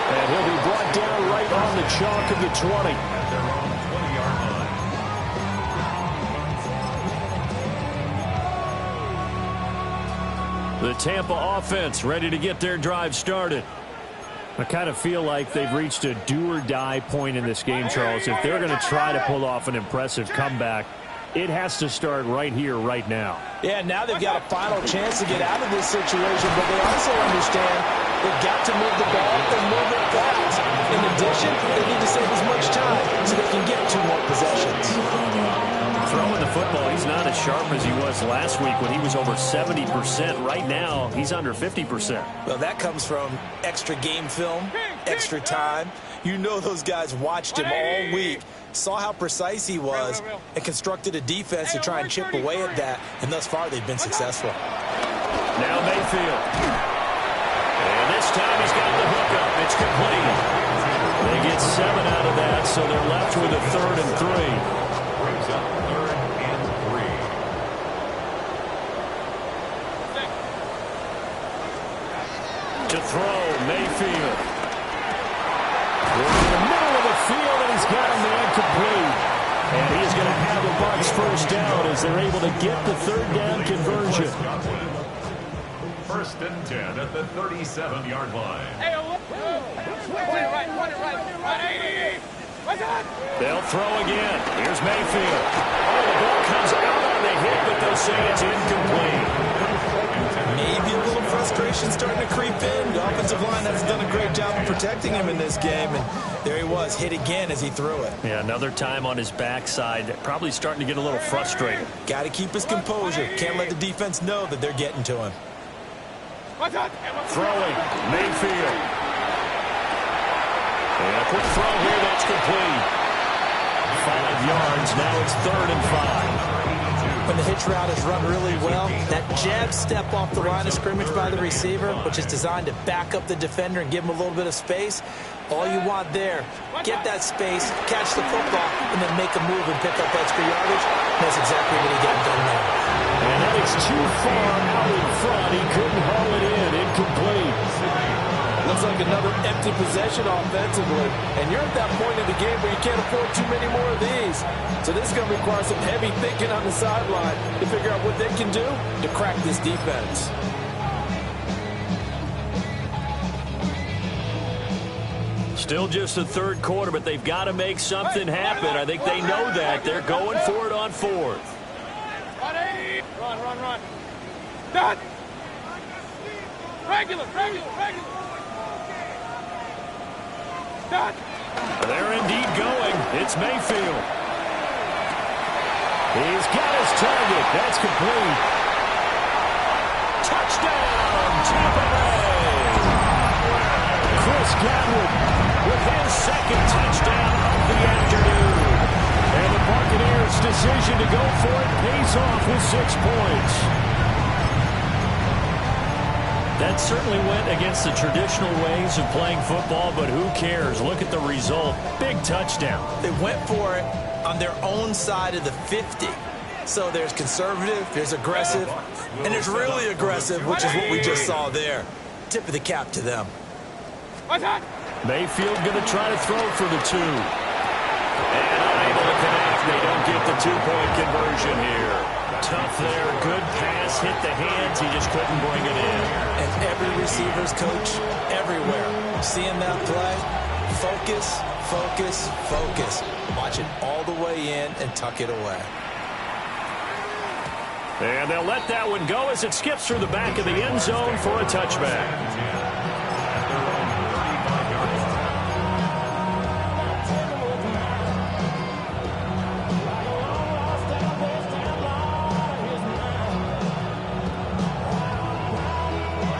And he'll be brought down right on the chalk of the 20. At their own 20-yard line. The Tampa offense ready to get their drive started. I kind of feel like they've reached a do-or-die point in this game, Charles. If they're going to try to pull off an impressive comeback, it has to start right here, right now. Yeah, now they've got a final chance to get out of this situation, but they also understand they've got to move the ball and move it fast. In addition, they need to save as much time so they can get 2 more possessions. Throwing the football, he's not as sharp as he was last week when he was over 70%. Right now, he's under 50%. Well, that comes from extra game film, extra time. You know those guys watched him all week, saw how precise he was, and constructed a defense to try and chip away at that, and thus far they've been successful. Now Mayfield. And this time he's got the hookup. It's complete. They get 7 out of that, so they're left with a 3rd and 3. Brings up 3rd and 3. To throw, Mayfield. In the middle of the field, and he's got a man complete. And he's going to have the Bucs first down as they're able to get the 3rd down conversion. 1st and 10 at the 37-yard line. They'll throw again. Here's Mayfield. Oh, the ball comes out on the hit, but they'll say it's incomplete. Maybe a little frustration starting to creep in. The offensive line has done a great job of protecting him in this game, and there he was, hit again as he threw it. Yeah, another time on his backside, probably starting to get a little frustrated. Got to keep his composure. Can't let the defense know that they're getting to him. Throwing, Mayfield. And a quick throw here that's complete. 5 yards, now it's 3rd and 5. When the hitch route is run really well, that jab step off the line of scrimmage by the receiver, which is designed to back up the defender and give him a little bit of space, all you want there, get that space, catch the football, and then make a move and pick up extra yardage. That's exactly what he got done there. And that is too far out in front. He couldn't haul it in. Incomplete. Looks like another empty possession offensively. And you're at that point in the game where you can't afford too many more of these. So this is going to require some heavy thinking on the sideline to figure out what they can do to crack this defense. Still just the third quarter, but they've got to make something happen. I think they know that. They're going for it on fourth. Run. Done. Regular. Done. They're indeed going. It's Mayfield. He's got his target. That's complete. Touchdown, Tampa Bay. Chris Godwin with his second touchdown of the afternoon. And the Buccaneers' decision to go for it pays off with 6 points. That certainly went against the traditional ways of playing football, but who cares? Look at the result. Big touchdown. They went for it on their own side of the 50. So there's conservative, there's aggressive, and there's really aggressive, which is what we just saw there. Tip of the cap to them. Mayfield going to try to throw for the 2. And unable to connect. They don't get the 2-point conversion here. Tough there. Good pass. Hit the hands. He just couldn't bring it in. And every receiver's coach everywhere. Seeing that play, focus. Watch it all the way in and tuck it away. And they'll let that one go as it skips through the back of the end zone for a touchback.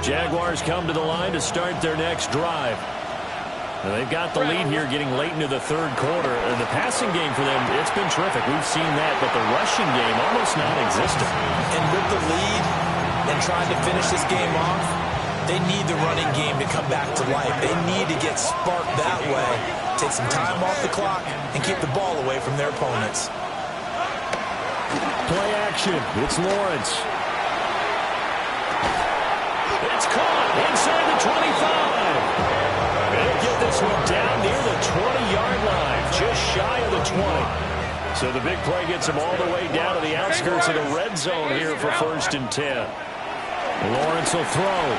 Jaguars come to the line to start their next drive. Now they've got the lead here getting late into the third quarter. And the passing game for them, it's been terrific. We've seen that, but the rushing game almost non-existent. And with the lead and trying to finish this game off, they need the running game to come back to life. They need to get sparked that way, take some time off the clock, and keep the ball away from their opponents. Play action. It's Lawrence. It's caught inside the 25. They'll get this one down near the 20-yard line, just shy of the 20. So the big play gets them all the way down to the outskirts of the red zone here for 1st and 10. Lawrence will throw.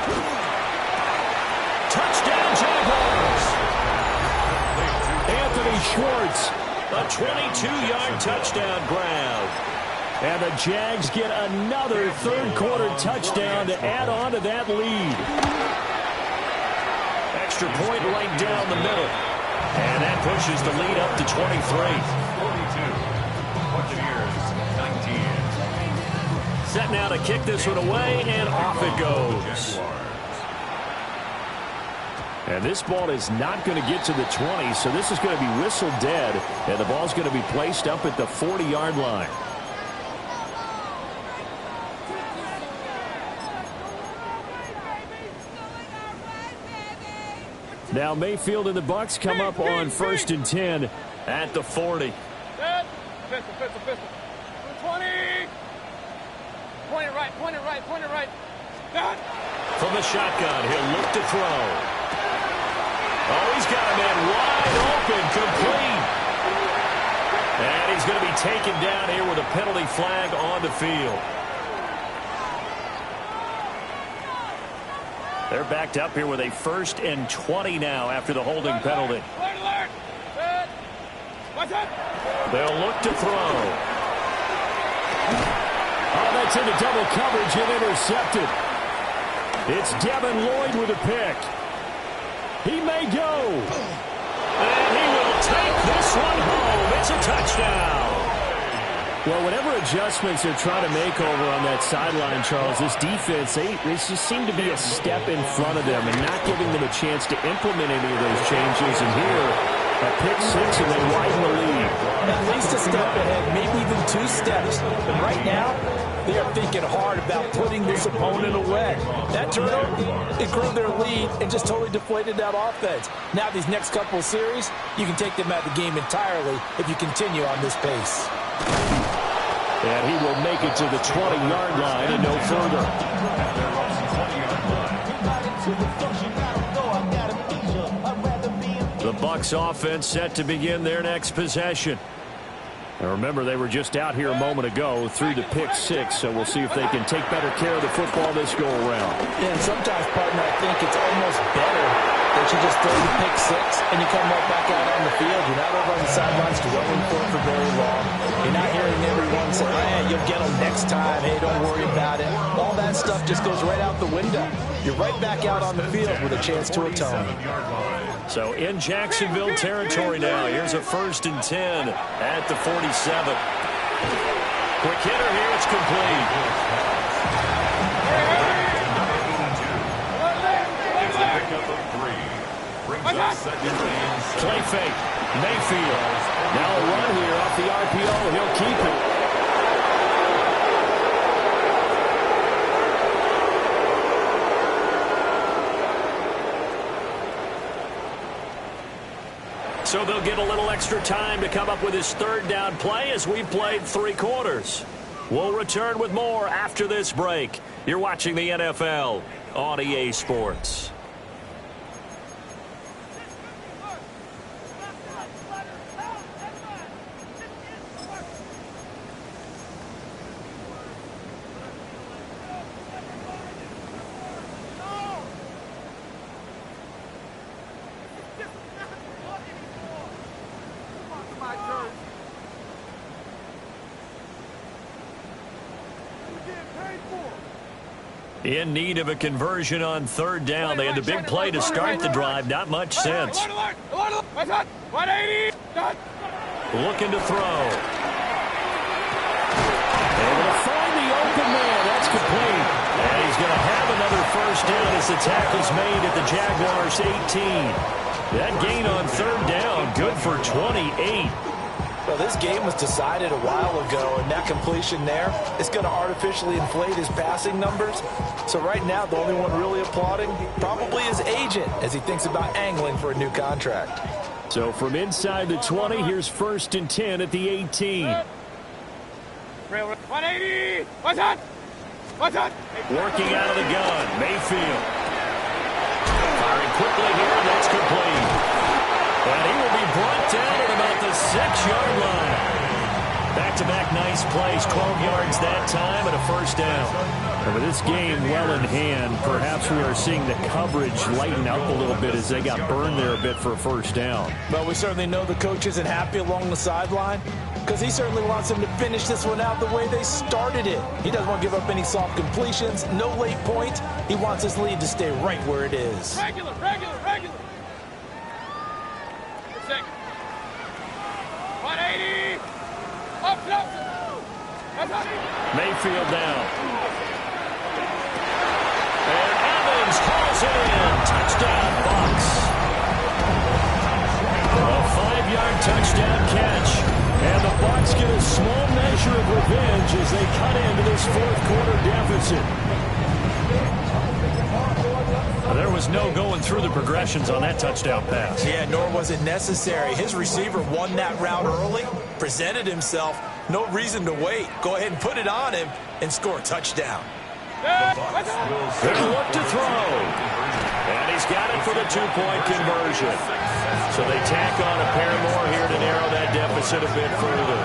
Touchdown, Jaguars. Anthony Schwartz, a 22-yard touchdown grab. And the Jags get another third-quarter touchdown to add on to that lead. Extra point right down the middle. And that pushes the lead up to 23. 42. Set now to kick this one away, and off it goes. And this ball is not going to get to the 20, so this is going to be whistled dead, and the ball's going to be placed up at the 40-yard line. Now Mayfield and the Bucs come up on 1st and 10 at the 40. Pistol. 20. Point it right. From the shotgun, he'll look to throw. Oh, he's got a man wide open, complete. And he's going to be taken down here with a penalty flag on the field. They're backed up here with a 1st and 20 now after the holding penalty. They'll look to throw. Oh, that's into double coverage and intercepted. It's Devin Lloyd with a pick. He may go. And he will take this one home. It's a touchdown. Well, whatever adjustments they're trying to make over on that sideline, Charles, this defense, they just seem to be a step in front of them and not giving them a chance to implement any of those changes. And here, a pick 6 and they widen the lead. At least a step ahead, maybe even 2 steps. But right now, they are thinking hard about putting this opponent away. That turnover, it grew their lead and just totally deflated that offense. Now these next couple of series, you can take them out of the game entirely if you continue on this pace. And he will make it to the 20-yard line and no further. The Bucs offense set to begin their next possession. Now remember, they were just out here a moment ago through the pick six, so we'll see if they can take better care of the football this go-around. Yeah, and sometimes, partner, I think it's almost better that you just throw the pick six and you come right back out on the field. You're not over on the sidelines dwelling for it for very long. You're not hearing everyone say, hey, you'll get them next time. Hey, don't worry about it. All that stuff just goes right out the window. You're right back out on the field with a chance to atone. So in Jacksonville territory now. Here's a 1st and 10 at the 47. Quick hitter here. It's complete. Play fake. Mayfield. Now a run here off the RPO. He'll keep it. So they'll get a little extra time to come up with his 3rd down play as we've played 3 quarters. We'll return with more after this break. You're watching the NFL on EA Sports. In need of a conversion on 3rd down. They had the big play to start the drive. Not much sense. 180. Looking to throw. Able to find the open man. That's complete. And he's going to have another 1st down as the tackle's made at the Jaguars' 18. That gain on 3rd down, good for 28. Well, this game was decided a while ago, and that completion there is going to artificially inflate his passing numbers. So right now, the only one really applauding probably his agent as he thinks about angling for a new contract. So from inside the 20, here's 1st and 10 at the 18. 180. What's that? Working out of the gun, Mayfield. Firing quickly here, and that's complete. And he will be brought down at about the 6-yard line. Back-to-back nice plays, 12 yards that time and a 1st down. And with this game well in hand, perhaps we are seeing the coverage lighten up a little bit as they got burned there a bit for a 1st down. Well, we certainly know the coach isn't happy along the sideline because he certainly wants them to finish this one out the way they started it. He doesn't want to give up any soft completions, no late points. He wants his lead to stay right where it is. Regular. 180. Up. Mayfield down. And Evans calls it in. Touchdown, Bucs. A 5-yard touchdown catch. And the Bucs get a small measure of revenge as they cut into this 4th quarter deficit. There was no going through the progressions on that touchdown pass. Yeah, nor was it necessary. His receiver won that route early, presented himself. No reason to wait. Go ahead and put it on him and score a touchdown. They'll look to throw. And he's got it for the 2-point conversion. So they tack on a pair more here to narrow that deficit a bit further.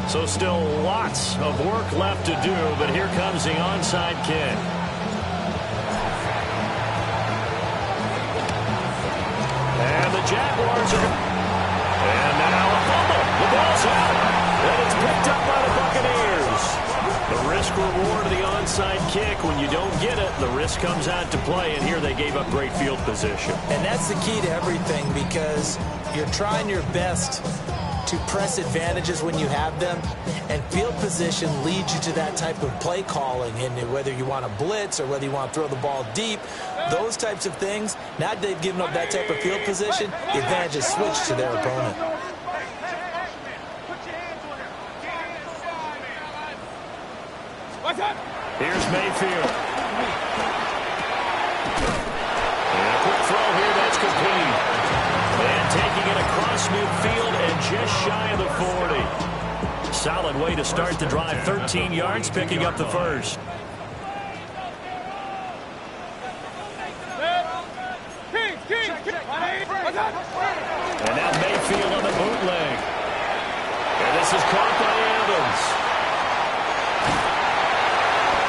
So still lots of work left to do, but here comes the onside kick. And the Jaguars are... And now a fumble. The ball's out. And it's picked up by the Buccaneers. The risk-reward of the onside kick. When you don't get it, the risk comes out to play, and here they gave up great field position. And that's the key to everything because you're trying your best to press advantages when you have them, and field position leads you to that type of play calling. And whether you want to blitz or whether you want to throw the ball deep, those types of things, now that they've given up that type of field position, the advantage is switched to their opponent. Here's Mayfield. And a quick throw here, that's complete. And taking it across midfield and just shy of the 40. Solid way to start the drive. 13 yards, picking up the first. And now Mayfield on the bootleg. And this is caught by Evans.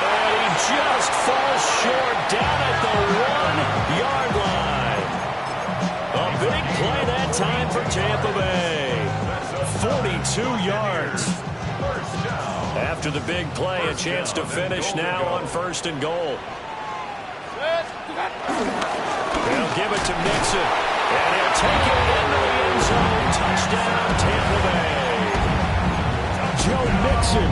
And he just falls short down at the 1-yard line. A big play that time for Tampa Bay. 42 yards. After the big play, a chance to finish now on 1st and goal. They'll give it to Mixon. And he'll take it into the end zone. Touchdown, Tampa Bay. Joe Mixon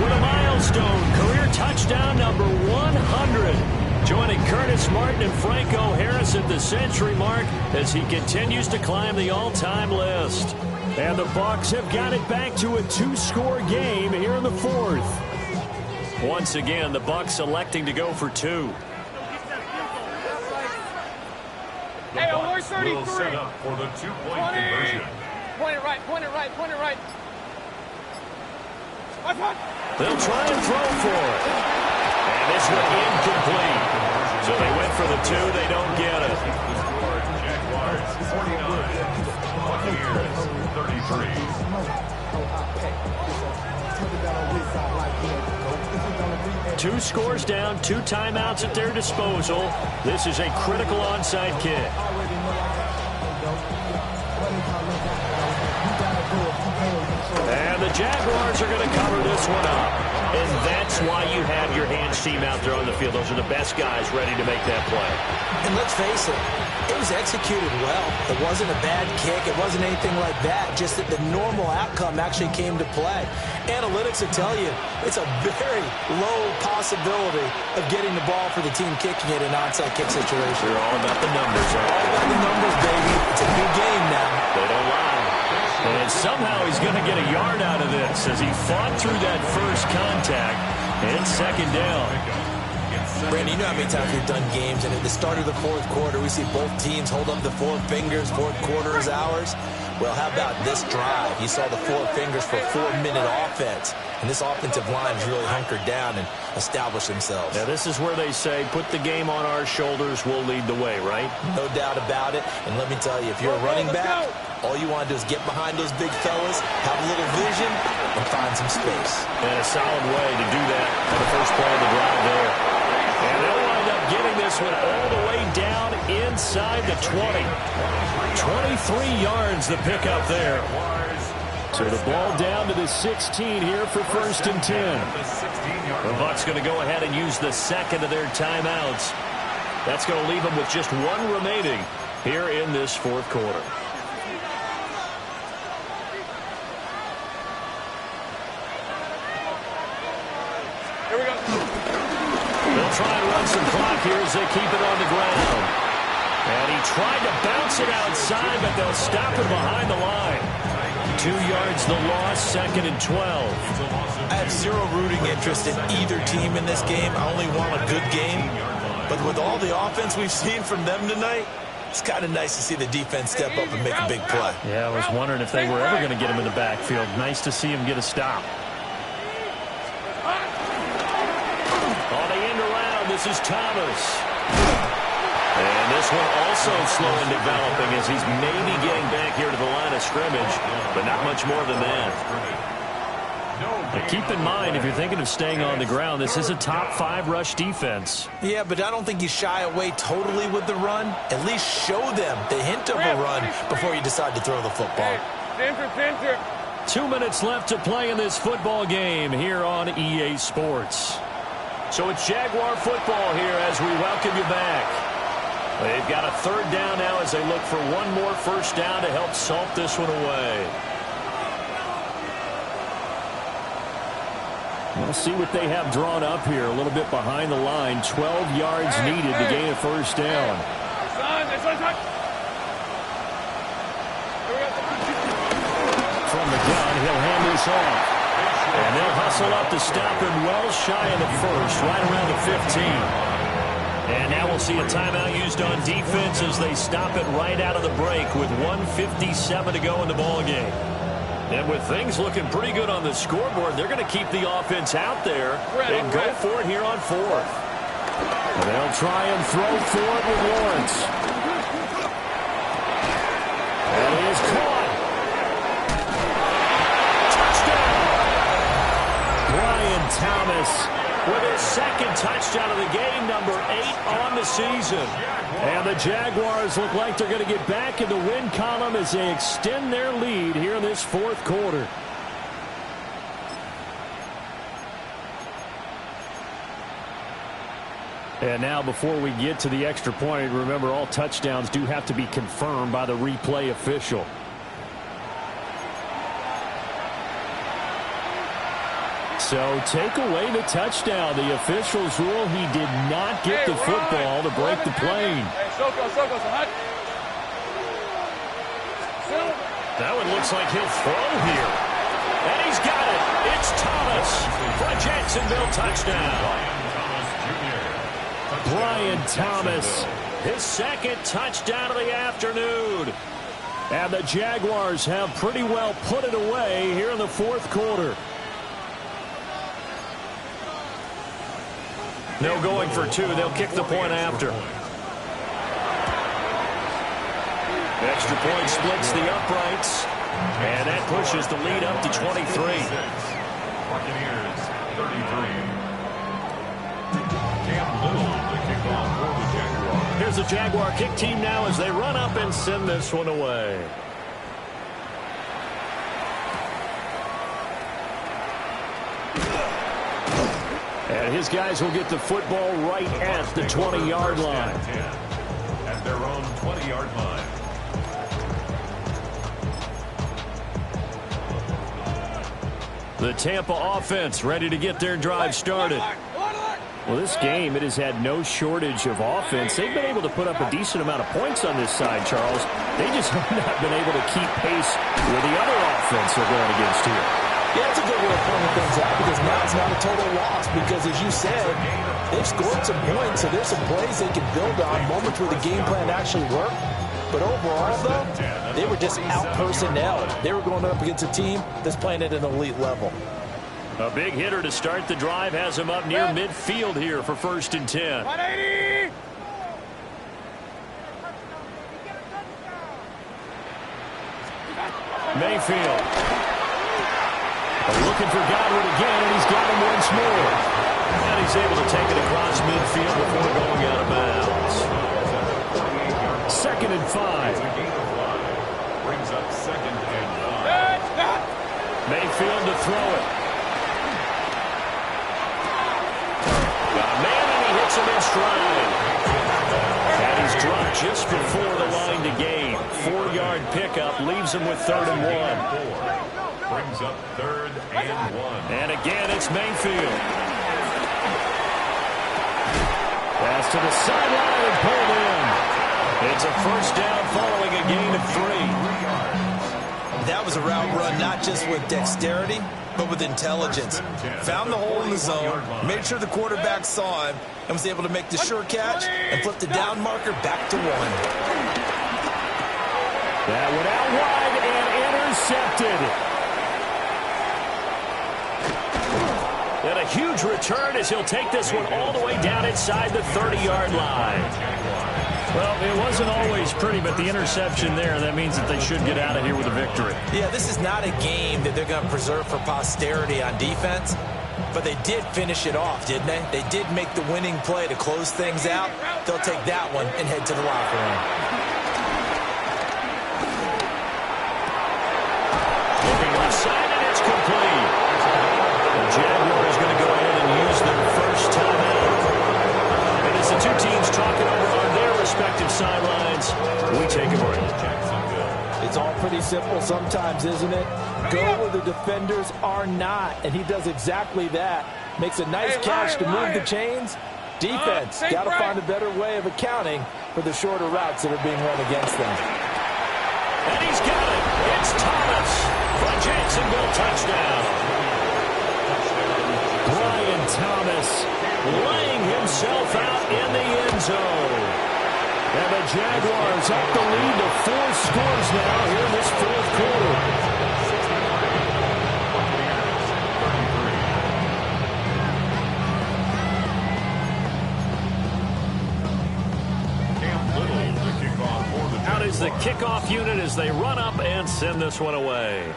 with a milestone. Career touchdown number 100. Joining Curtis Martin and Franco Harris at the century mark as he continues to climb the all-time list. And the Bucs have got it back to a 2-score game here in the 4th. Once again, the Bucs electing to go for 2. The Bucs will set up for the 2-point conversion. Point it right, point it right, point it right. They'll try and throw for it. And this one incomplete. So they went for the 2. They don't get it. Jaguars 49. Buccaneers 33. 2 scores down, 2 timeouts at their disposal. This is a critical onside kick. And the Jaguars are going to cover this one up. And that's why you have your hands team out there on the field. Those are the best guys ready to make that play. And let's face it, it was executed well. It wasn't a bad kick. It wasn't anything like that. Just that the normal outcome actually came to play. Analytics will tell you it's a very low possibility of getting the ball for the team kicking it in an onside kick situation. They're all about the numbers. All about the numbers, baby. It's a big game now. They don't lie. And somehow he's going to get a yard out of this as he fought through that first contact and 2nd down. Brandon, you know how many times we've done games, and at the start of the 4th quarter, we see both teams hold up the 4 fingers, 4th quarter is ours. Well, how about this drive? You saw the 4 fingers for 4-minute offense, and this offensive line has really hunkered down and established themselves. Now, this is where they say, put the game on our shoulders, we'll lead the way, right? No doubt about it, and let me tell you, if you're a running back, all you want to do is get behind those big fellas, have a little vision, and find some space. And a solid way to do that on the first play of the drive there. And they'll wind up getting this one all the way down inside the 20. 23 yards the pickup there. So the ball down to the 16 here for 1st and 10. The Bucs going to go ahead and use the 2nd of their timeouts. That's going to leave them with just 1 remaining here in this 4th quarter. Here we go. They'll try and run some clock here as they keep it on the ground. And he tried to bounce it outside, but they'll stop him behind the line. 2 yards the loss, 2nd and 12. I have zero rooting interest in either team in this game. I only want a good game. But with all the offense we've seen from them tonight, it's kind of nice to see the defense step up and make a big play. Yeah, I was wondering if they were ever going to get him in the backfield. Nice to see him get a stop. On the end around, this is Thomas. And this one also slow in developing as he's maybe getting back here to the line of scrimmage, but not much more than that. But keep in mind, if you're thinking of staying on the ground, this is a top 5 rush defense. Yeah, but I don't think you shy away totally with the run. At least show them the hint of a run before you decide to throw the football. Center. 2 minutes left to play in this football game here on EA Sports. So it's Jaguar football here as we welcome you back. They've got a 3rd down now as they look for 1 more first down to help salt this one away. We'll see what they have drawn up here. A little bit behind the line. 12 yards needed to gain a first down. From the gun, he'll hand this off. And they'll hustle up to stop him well shy of the first, right around the 15. And now we'll see a timeout used on defense as they stop it right out of the break with 1:57 to go in the ballgame. And with things looking pretty good on the scoreboard, they're going to keep the offense out there and go for it here on fourth. And they'll try and throw for it with Lawrence. And he is caught. Touchdown! Brian Thomas with his second touchdown of the game, number 8 on the season. And the Jaguars look like they're going to get back in the win column as they extend their lead here in this fourth quarter. And now before we get to the extra point, remember all touchdowns do have to be confirmed by the replay official. So take away the touchdown. The officials rule he did not get the football to break the plane. That one looks like he'll throw here. And he's got it. It's Thomas for a Jacksonville touchdown. Brian Thomas, his second touchdown of the afternoon. And the Jaguars have pretty well put it away here in the fourth quarter. No going for two. They'll kick the point after. Extra point splits the uprights. And that pushes the lead up to 23. Buccaneers 33. Cam Little, the kickoff for the Jaguars. Here's the Jaguar kick team now as they run up and send this one away. And his guys will get the football right at the 20-yard line. At their own 20-yard line. The Tampa offense ready to get their drive started. Well, this game, it has had no shortage of offense. They've been able to put up a decent amount of points on this side, Charles. They just have not been able to keep pace with the other offense they're going against here. Yeah, it's a good way of pointing things out because now it's not a total loss because, as you said, they've scored some points, so there's some plays they can build on, moments where the game plan actually worked. But overall, though, they were just out-personnelled. They were going up against a team that's playing at an elite level. A big hitter to start the drive has him up near midfield here for 1st and 10. 180! Mayfield. Looking for Godwin again, and he's got him once more. And he's able to take it across midfield before going out of bounds. 2nd and 5. Brings up 2nd and 5. Mayfield to throw it. Got a man, and he hits him in stride. And he's dropped just before the line to gain. 4-yard pickup leaves him with 3rd and 1. Brings up 3rd and 1. And again, it's Mayfield. Pass to the sideline and pulled in. It's a 1st down following a gain of 3. That was a route run not just with dexterity, but with intelligence. Found the hole in the zone, made sure the quarterback saw him, and was able to make the sure catch and flip the down marker back to 1. That went out wide and intercepted. And a huge return as he'll take this one all the way down inside the 30-yard line. Well, it wasn't always pretty, but the interception there, that means that they should get out of here with a victory. Yeah, this is not a game that they're going to preserve for posterity on defense, but they did finish it off, didn't they? They did make the winning play to close things out. They'll take that one and head to the locker room. Looking left side, and it's complete. The Jaguars going to go ahead and use their first timeout. And as the two teams talking over on their respective sidelines, we take a break. It's all pretty simple sometimes, isn't it? Go where the defenders are not, and he does exactly that. Makes a nice catch to move the chains. Defense got to find a better way of accounting for the shorter routes that are being run against them. And he's got it. It's Thomas for a Jacksonville touchdown. Brian Thomas laying him himself out in the end zone. And the Jaguars up the lead to 4 scores now here in this fourth quarter. Out is the kickoff unit as they run up and send this one away.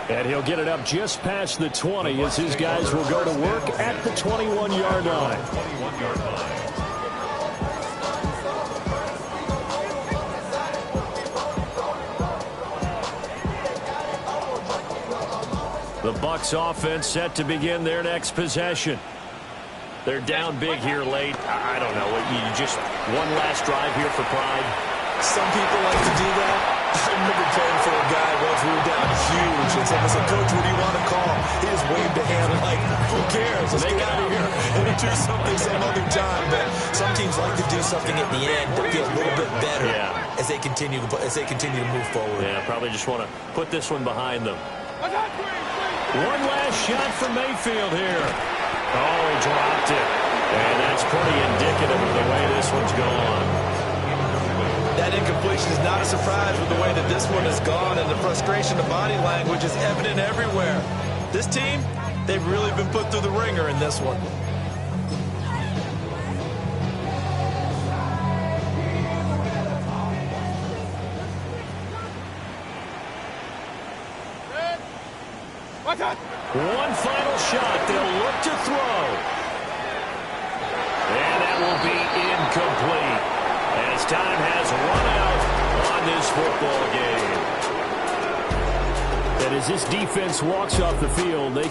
And he'll get it up just past the 20 as his guys will go to work at the 21-yard line. The Bucs offense set to begin their next possession. They're down big here late. I don't know. You just one last drive here for pride. Some people like to do that. I remember playing for a guy once we were down huge, and someone said, "Coach, what do you want to call?" He just waved a hand like, "Who cares? Let's get out of here and do something some other time." But some teams like to do something at the end that feels a little bit better as they continue to move forward. Yeah, probably just want to put this one behind them. One last shot for Mayfield here. Oh, he dropped it. And that's pretty indicative of the way this one's gone. That incompletion is not a surprise with the way that this one has gone, and the frustration, the body language is evident everywhere. This team, they've really been put through the ringer in this one. One final shot. They'll look to throw. And that will be incomplete, as time has run out on this football game. And as this defense walks off the field, they